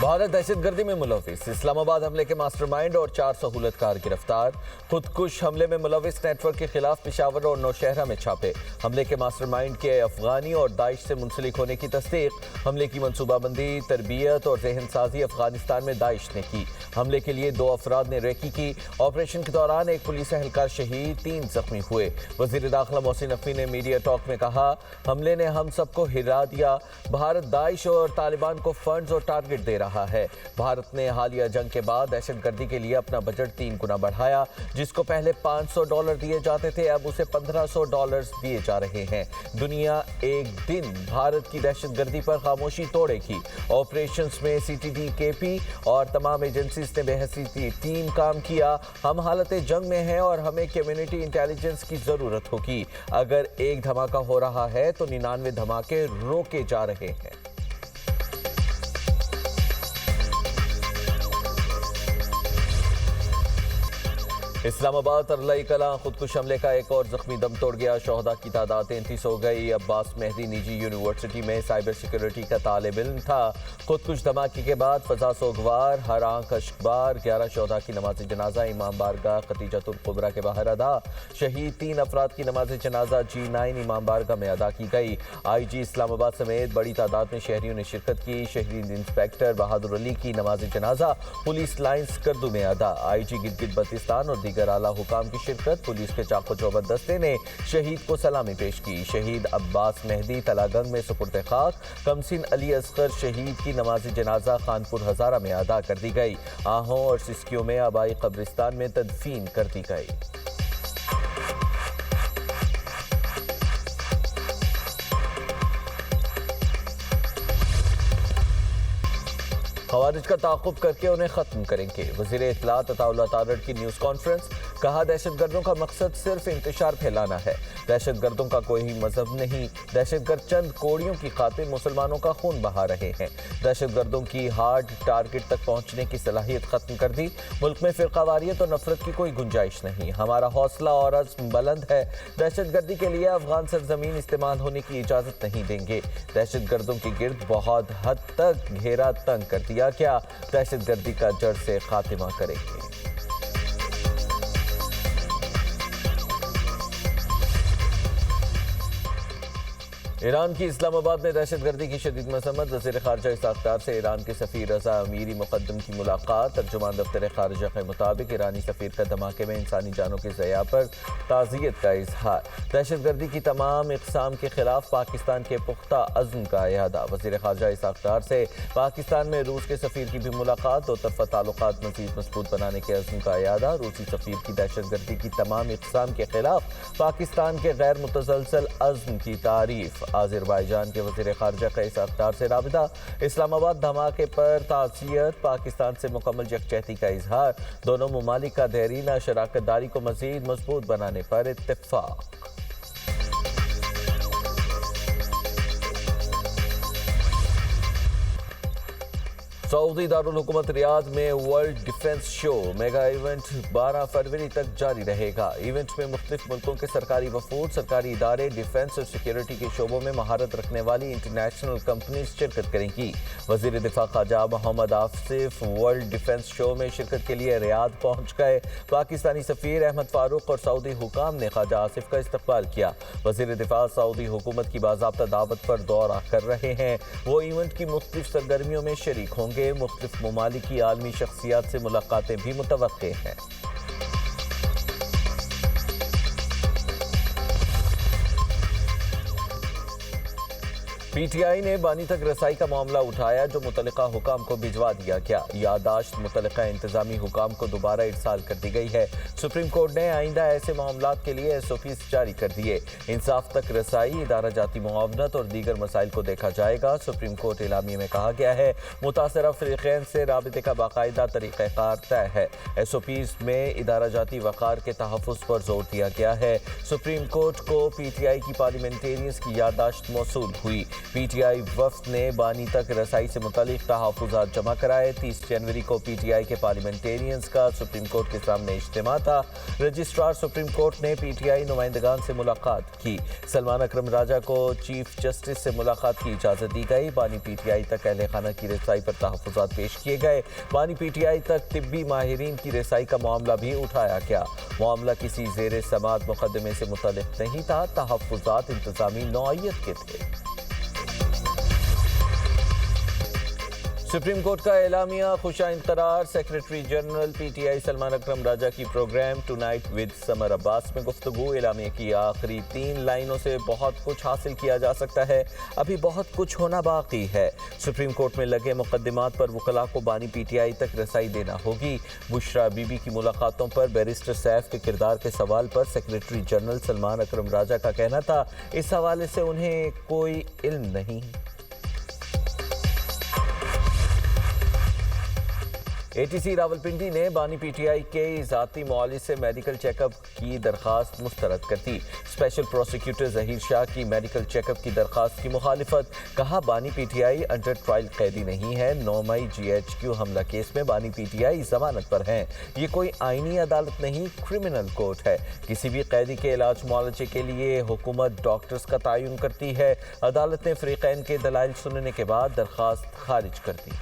भारत दहशत गर्दी में मुलविस, इस्लामाबाद हमले के मास्टरमाइंड और 4 सहूलतकार गिरफ्तार। खुदकुश हमले में मुलविस नेटवर्क के खिलाफ पेशावर और नौशहरा में छापे। हमले के मास्टरमाइंड के अफगानी और दाइश से मुंसलिक होने की तस्दीक। हमले की मनसूबाबंदी, तरबियत और जहन साजी अफगानिस्तान में दाइश ने की। हमले के लिए 2 अफराद ने रेकी की। ऑपरेशन के दौरान एक पुलिस एहलकार शहीद, 3 जख्मी हुए। वजीर दाखिला मोहसिन नकवी ने मीडिया टॉक में कहा, हमले ने हम सबको हिला दिया। भारत दाइश और तालिबान को फंड्स और टारगेट दे रहा है। भारत ने हालिया जंग के बाद दहशतगर्दी के लिए अपना बजट 3 गुना बढ़ाया। जिसको पहले $500 दिए जाते थे, अब उसे $1500 दिए जा रहे हैं। दुनिया एक दिन भारत की दहशतगर्दी पर खामोशी तोड़ेगी। ऑपरेशंस में CTD, KP और तमाम एजेंसीज ने बेहसी टीम काम किया। हम हालत जंग में हैं और हमें कम्युनिटी इंटेलिजेंस की जरूरत होगी। अगर एक धमाका हो रहा है तो 99 धमाके रोके जा रहे हैं। इस्लामाबाद अरलाई कलां खुदकुश हमले का एक और जख्मी दम तोड़ गया। शोहदा की तादाद 33 हो गई। अब्बास मेहदी निजी यूनिवर्सिटी में साइबर सिक्योरिटी का तालिब इल्म था। खुदकुश धमाके के बाद फजा सोगवार, हर आंख अश्कबार। 11 शोहदा की नमाज जनाजा इमाम बारगाह खतीजतुल कुबरा के बाहर अदा। शहीद 3 अफराद की नमाज जनाजा G9 इमाम बारगाह में अदा की गई। IG इस्लामाबाद समेत बड़ी तादाद में शहरियों ने शिरकत की। शहीद इंस्पेक्टर बहादुर अली की नमाज जनाजा पुलिस लाइन्स कर्दू में अदा। IG गिलगित बल्तिस्तान और दीगर आला हुकाम की शिरकत। पुलिस के चाको चौबंद दस्ते ने शहीद को सलामी पेश की। शहीद अब्बास मेहदी तलागंग में सुपुर्द खाक। कमसिन अली असगर शहीद की नमाज जनाजा खानपुर हजारा में अदा कर दी गई। आहों और सिस्कियों में आबाई कब्रिस्तान में तदफीन कर दी गई। खवारिज का ताक़ुब करके उन्हें ख़त्म करेंगे। वज़ीर इत्तलात अताउल्लाह तारड़ की न्यूज़ कॉन्फ्रेंस। कहा, दहशतगर्दों का मकसद सिर्फ इंतशार फैलाना है। दहशतगर्दों का कोई मजहब नहीं। दहशतगर्द चंद कोड़ियों की खातिर मुसलमानों का खून बहा रहे हैं। दहशतगर्दों की हार्ड टारगेट तक पहुंचने की सलाहियत ख़त्म कर दी। मुल्क में फ़िरक़ावारियत और नफरत की कोई गुंजाइश नहीं। हमारा हौसला और अज़्म बुलंद है। दहशतगर्दी के लिए अफगान सरजमीन इस्तेमाल होने की इजाज़त नहीं देंगे। दहशतगर्दों के गिर्द बहुत हद तक घेरा तंग कर दिया क्या, दहशतगर्दी का जड़ से खात्मा करेंगे। ईरान की इस्लामाबाद में दहशतगर्दी की शदीद मजम्मत। वज़ीर ख़ारजा इसहाक़ डार से ईरान के सफ़ीर रज़ा अमीरी मुक़द्दम की मुलाकात। तर्जुमान दफ्तर ख़ारजा के मुताबिक ईरानी सफ़ीर का धमाके में इंसानी जानों के ज़िया पर ताज़ियत का इजहार। दहशतगर्दी की तमाम इक़साम के खिलाफ पाकिस्तान के पुख्ता अज़्म का इरादा। वज़ीर ख़ारजा इसहाक़ डार से पाकिस्तान में रूस के सफ़ीर की भी मुलाकात। 2 तरफ़ा ताल्लुक़ात मज़ीद मज़बूत बनाने के अज़्म का इरादा। रूसी सफ़ीर की दहशतगर्दी की तमाम इक़साम के खिलाफ पाकिस्तान के गैर मुतसलसल अज़्म की तारीफ़। आज़रबाईजान के वज़ीर ख़ारजा क़ैस अख़्तार से राबिता। इस्लामाबाद धमाके पर ताज़ियत। पाकिस्तान से मुकम्मल यकजहती का इजहार। दोनों ममालिक का देरीना शराकत दारी को मज़ीद मज़बूत बनाने पर इत्तेफ़ाक़। सऊदी दारुल हुकूमत रियाद में world defence show mega event 12 फरवरी तक जारी रहेगा। इवेंट में मुख्तलिफ मुल्कों के सरकारी वफूद, सरकारी इदारे, डिफेंस और सिक्योरिटी के शोबों में महारत रखने वाली इंटरनेशनल कंपनीज शिरकत करेंगी। वज़ीर दिफा Khawaja Muhammad Asif world defence show में शिरकत के लिए रियाद पहुंच गए। पाकिस्तानी सफ़ीर अहमद फारूक और सऊदी हुकाम ने ख्वाजा आसिफ का इस्तकबाल किया। वज़ीर दिफा सऊदी हुकूमत की बाज़ाब्ता दावत पर दौरा कर रहे हैं। वो इवेंट की मुख्तलिफ सरगर्मियों में शरीक होंगे। मुख्तलिफ ममालिक की आलमी शख्सियात से मुलाकातें भी मुतवक्के हैं। PTI ने बानी तक रसाई का मामला उठाया, जो मुतल्लिका हुकाम को भिजवा दिया गया। यादाश्त मुतल्लिका इंतजामी हुकाम को दोबारा इरसाल कर दी गई है। सुप्रीम कोर्ट ने आइंदा ऐसे मामलात के लिए SOPs जारी कर दिए। इंसाफ तक रसाई, इदारा जाती मुआवनत और दीगर मसाइल को देखा जाएगा। सुप्रीम कोर्ट इलामी में कहा गया है, मुतासरा फ़रीक़ैन से राबिते का बाकायदा तरीक़ाकार तय है। SOPs में इदारा जाती वक़ार के तहफ़्फ़ुज़ पर जोर दिया गया है। सुप्रीम कोर्ट को PTI की पार्लियामेंटेरियंस की यादाश्त मौसूल हुई। PTI वफ्द ने बानी तक रसाई से मुतालिक तहफ़्फ़ुज़ात जमा कराए। 30 जनवरी को PTI के पार्लियामेंटेरियंस का सुप्रीम कोर्ट के सामने इज्तिमा था। रजिस्ट्रार सुप्रीम कोर्ट ने PTI नुमाइंदगान से मुलाकात की। सलमान अकरम राजा को चीफ जस्टिस से मुलाकात की इजाज़त दी गई। बानी PTI तक अहले खाना की रसाई पर तहफ़्फ़ुज़ात पेश किए गए। बानी PTI तक तिब्बी माहिरीन की रसाई का मामला भी उठाया गया। मामला किसी ज़ेरे समाअत मुक़दमे से मुतल्लिक़ नहीं था। तहफ़्फ़ुज़ात इंतज़ामी नौइयत के थे। सुप्रीम कोर्ट का एलामिया खुशाइंद करार। Secretary general PTI Salman Akram Raja की programme tonight with Samar Abbas में गुफ्तगू। एलामिया की आखिरी 3 लाइनों से बहुत कुछ हासिल किया जा सकता है, अभी बहुत कुछ होना बाकी है। सुप्रीम कोर्ट में लगे मुकदमात पर वकला को बानी PTI तक रसाई देना होगी। बुशरा बीबी की मुलाकातों पर बैरिस्टर सैफ के किरदार के सवाल पर सेक्रेटरी जनरल सलमान अकरम राजा का कहना था, इस हवाले से उन्हें कोई इल्म नहीं। ATC रावलपिंडी ने बानी PTI के ज़ाती मुआलिज से मेडिकल चेकअप की दरख्वास्त मुस्तरद कर दी। स्पेशल प्रोसिक्यूटर जहीर शाह की मेडिकल चेकअप की दरख्वास्त की मुखालिफत। कहा, बानी PTI अंडर ट्रायल कैदी नहीं है। 9 मई GHQ हमला केस में बानी PTI जमानत पर हैं। ये कोई आईनी अदालत नहीं, क्रिमिनल कोर्ट है। किसी भी कैदी के इलाज मुआलजे के लिए हुकूमत डॉक्टर्स का तयन करती है। अदालत ने फरीकैन के दलाइल सुनने के बाद दरख्वास्त खारिज कर दी।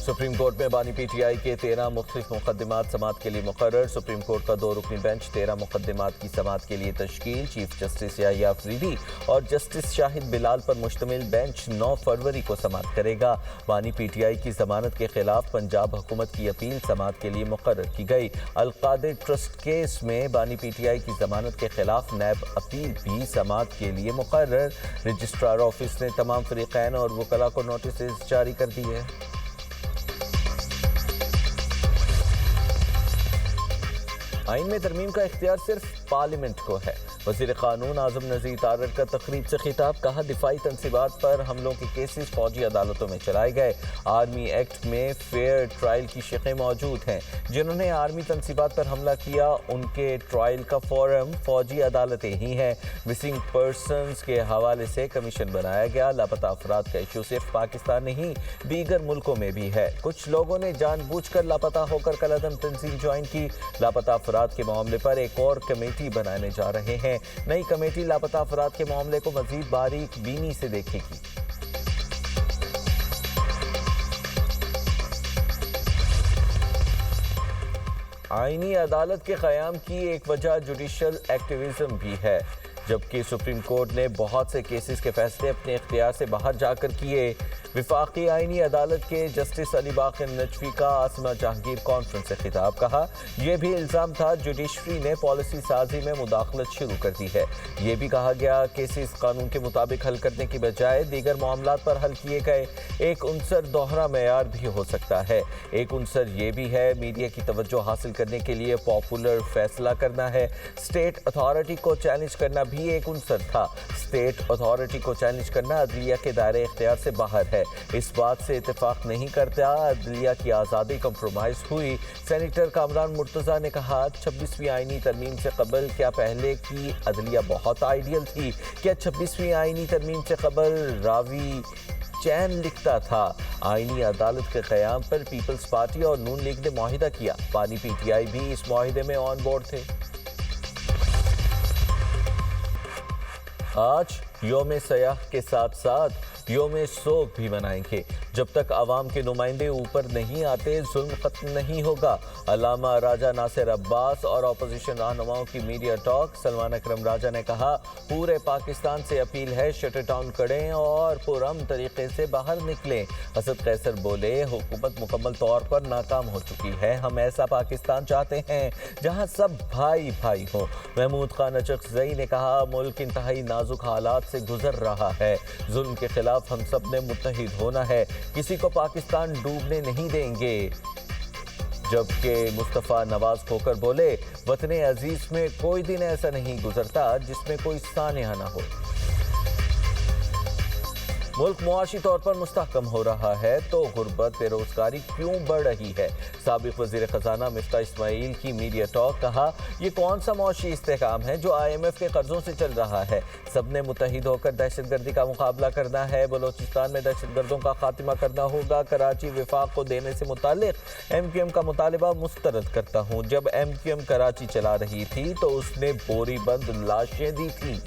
सुप्रीम कोर्ट में बानी PTI के 13 मुख्तलिफ मुकदमात समाअत के लिए मुकर्रर। सुप्रीम कोर्ट का 2 रुकनी बेंच 13 मुकदमात की समाअत के लिए तश्कील। चीफ जस्टिस याहिया अफरीदी और जस्टिस शाहिद बिलाल पर मुश्तमिल बेंच 9 फरवरी को समाअत करेगा। बानी PTI की जमानत के खिलाफ पंजाब हुकूमत की अपील समाअत के लिए मुकर्रर की गई। अलकादिर ट्रस्ट केस में बानी PTI की जमानत के खिलाफ नैब अपील भी समाअत के लिए मुकर्रर। रजिस्ट्रार ऑफिस ने तमाम फरीकैन और वकला को नोटिस जारी कर दी है। आइन में तरमीम का इख्तियार सिर्फ पार्लियामेंट को है। वज़ीर क़ानून आज़म नज़ीर तारर का तकरीब से खिताब। कहा, दिफाई तनसीबात पर हमलों के केसेस फौजी अदालतों में चलाए गए। आर्मी एक्ट में फेयर ट्रायल की शिकें मौजूद हैं। जिन्होंने आर्मी तनसीबात पर हमला किया उनके ट्रायल का फोरम फौजी अदालतें ही हैं। मिसिंग पर्सनस के हवाले से कमीशन बनाया गया। लापता अफराद का इशू सिर्फ पाकिस्तान नहीं दीगर मुल्कों में भी है। कुछ लोगों ने जानबूझकर लापता होकर कलअदम तंजीम ज्वाइन की। लापता अफराद के मामले पर एक और कमेटी बनाने जा रहे हैं। नई कमेटी लापता अफराद के मामले को मजीद बारीक बीनी से देखेगी। आईनी अदालत के क़याम की एक वजह जुडिशल एक्टिविज्म भी है। जबकि सुप्रीम कोर्ट ने बहुत से केसेस के फैसले अपने इख्तियार से बाहर जाकर किए। विफाकी आईनी अदालत के जस्टिस अली बाकर नजफी का आसमा जहांगीर कॉन्फ्रेंस से खिताब। कहा, यह भी इल्ज़ाम था जुडिशरी ने पॉलिसी साजी में मुदाखलत शुरू कर दी है। ये भी कहा गया केसेस कानून के मुताबिक हल करने की बजाय दीगर मामलात पर हल किए गए। एक उनसर दोहरा मेयार भी हो सकता है। एक उनसर ये भी है मीडिया की तवज्जो हासिल करने के लिए पॉपुलर फैसला करना है। स्टेट अथॉरिटी को चैलेंज करना भी एक उनसर था। स्टेट अथॉरिटी को चैलेंज करना अदलिया के दायरे इख्तियार से बाहर है। इस बात से इत्तेफाक नहीं करता अदलिया की आज़ादी कंप्रोमाइज हुई। सेनेटर कामरान मुर्तज़ा ने कहा, 26वीं आईनी तरमीम से कबल क्या पहले की अदलिया बहुत आइडियल थी? क्या 26वीं आईनी तरमीम से कबल रावी चैन लिखता था? आईनी अदालत के क़याम पर पीपल्स पार्टी और नून लीग ने मुआहिदा किया। बानी PTI भी इस मुआहिदे में ऑन बोर्ड थे। आज योम सयाह के साथ साथ योम सोग भी मनाएंगे। जब तक आवाम के नुमाइंदे ऊपर नहीं आते जुल्म खत्म नहीं होगा। अल्लामा राजा नासिर अब्बास और अपोजिशन रहनुमाओं की मीडिया टॉक। सलमान अकरम राजा ने कहा, पूरे पाकिस्तान से अपील है शटर डाउन करें और पुरअमन तरीके से बाहर निकलें। असद कैसर बोले, हुकूमत मुकम्मल तौर पर नाकाम हो चुकी है। हम ऐसा पाकिस्तान चाहते हैं जहां सब भाई भाई हों। महमूद खान अचकज़ई ने कहा, मुल्क इंतहाई नाजुक हालात से गुजर रहा है। जुल्म के खिलाफ हम सब ने मुत्तहिद होना है। किसी को पाकिस्तान डूबने नहीं देंगे। जबकि मुस्तफ़ा नवाज खोकर बोले, वतने अजीज में कोई दिन ऐसा नहीं गुजरता जिसमें कोई सानिया ना हो। मुल्क मुआशी तौर पर मुस्तहकम हो रहा है तो गुर्बत बेरोजगारी क्यों बढ़ रही है? साबिक वजीर खजाना मिफ्ता इस्माइल की मीडिया टॉक, कहा ये कौन सा मुआशी इस्तेहकाम है जो IMF के कर्जों से चल रहा है? सबने मुत्तहिद होकर दहशतगर्दी का मुकाबला करना है। बलोचिस्तान में दहशतगर्दों का खात्मा करना होगा। कराची विफाक को देने से मुतालिक MQM का मुतालिबा मुस्तरद करता हूँ। जब MQM कराची चला रही थी तो उसने बोरी बंद लाशें दी थी।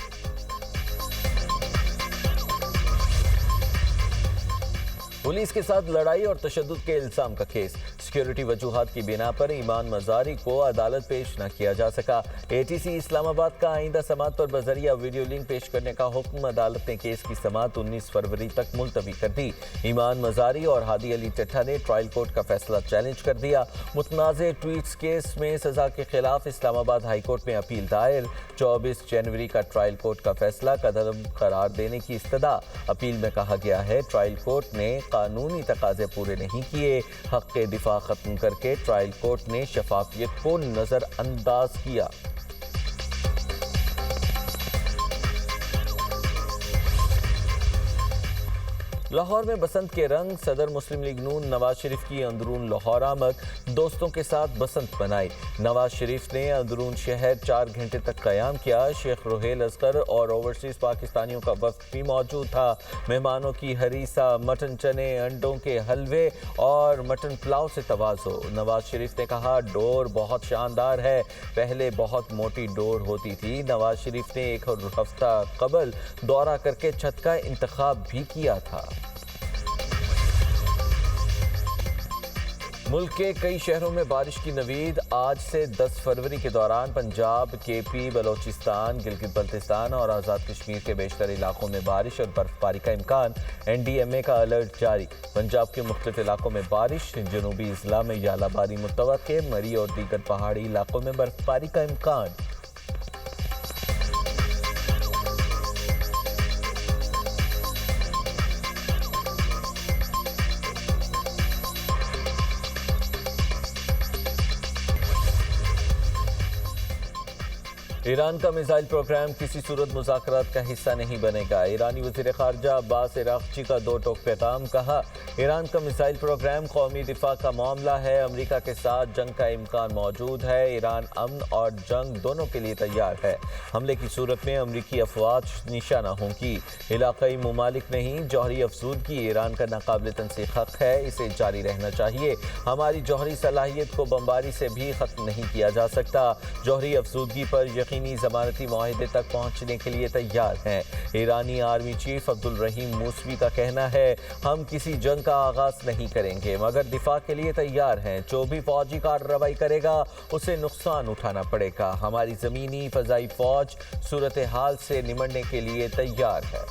पुलिस के साथ लड़ाई और तशद्दुद के इल्जाम का केस। सिक्योरिटी वजूहात की बिना पर ईमान मजारी को अदालत पेश न किया जा सका। ATC इस्लामाबाद का आइंदा समात पर बजरिया वीडियो लिंक पेश करने का हुक्म। अदालत ने केस की समात 19 फरवरी तक मुलतवी कर दी। ईमान मजारी और हादी अली टट्टा ने ट्रायल कोर्ट का फैसला चैलेंज कर दिया। मुतनाज़े ट्वीट्स केस में सजा के खिलाफ इस्लामाबाद हाई कोर्ट में अपील दायर। 24 जनवरी का ट्रायल कोर्ट का फैसला कदम करार देने की इस्तदा। अपील में कहा गया है ट्रायल कोर्ट ने कानूनी तकाजे पूरे नहीं किए। हक के दिफा खत्म करके ट्रायल कोर्ट ने शफाफियत को नजरअंदाज किया। लाहौर में बसंत के रंग। सदर मुस्लिम लीग नून नवाज शरीफ की अंदरून लाहौर आमद। दोस्तों के साथ बसंत मनाई। नवाज शरीफ ने अंदरून शहर 4 घंटे तक कयाम किया। शेख रोहेल असगर और ओवरसीज पाकिस्तानियों का वफ्द भी मौजूद था। मेहमानों की हरीसा, मटन चने, अंडों के हलवे और मटन पुलाव से तवाज़ो। नवाज शरीफ ने कहा डोर बहुत शानदार है, पहले बहुत मोटी डोर होती थी। नवाज शरीफ ने एक हफ्ता कबल दौरा करके छत का इंतखाब भी किया था। मुल्क के कई शहरों में बारिश की नवीद। आज से 10 फरवरी के दौरान पंजाब, KP, बलोचिस्तान, गिलगित बल्तिस्तान और आज़ाद कश्मीर के बेशतर इलाकों में बारिश और बर्फबारी का इम्कान। NDMA का अलर्ट जारी। पंजाब के मुख्तलिफ इलाकों में बारिश। जनूबी अजला में यालाबारी मुतवक्के। मरी और दीगर पहाड़ी इलाकों में बर्फबारी का इम्कान। ईरान का मिसाइल प्रोग्राम किसी सूरत मुज़ाकरात का हिस्सा नहीं बनेगा। ईरानी वज़ीर ख़ारजा अब्बास अराग़ची का 2 टोक पैगाम। कहा ईरान का मिसाइल प्रोग्राम कौमी दिफा का मामला है। अमेरिका के साथ जंग का इम्कान मौजूद है। ईरान अमन और जंग दोनों के लिए तैयार है। हमले की सूरत में अमरीकी अफवाज निशाना होंगी। इलाक़ाई ममालिक नहीं, जौहरी अफसूदगी ईरान का नाकाबिल तनसीख हक़ है। इसे जारी रहना चाहिए। हमारी जौहरी सलाहियत को बमबारी से भी ख़त्म नहीं किया जा सकता। जौहरी अफसूदगी पर ज़मानती मुआहदे तक पहुंचने के लिए तैयार हैं। ईरानी आर्मी चीफ अब्दुल रहीम मूसवी का कहना है हम किसी जंग का आगाज नहीं करेंगे मगर दिफा के लिए तैयार हैं। जो भी फौजी कार्रवाई करेगा उसे नुकसान उठाना पड़ेगा। हमारी ज़मीनी फ़ज़ाई फ़ौज सूरत हाल से निमटने के लिए तैयार है।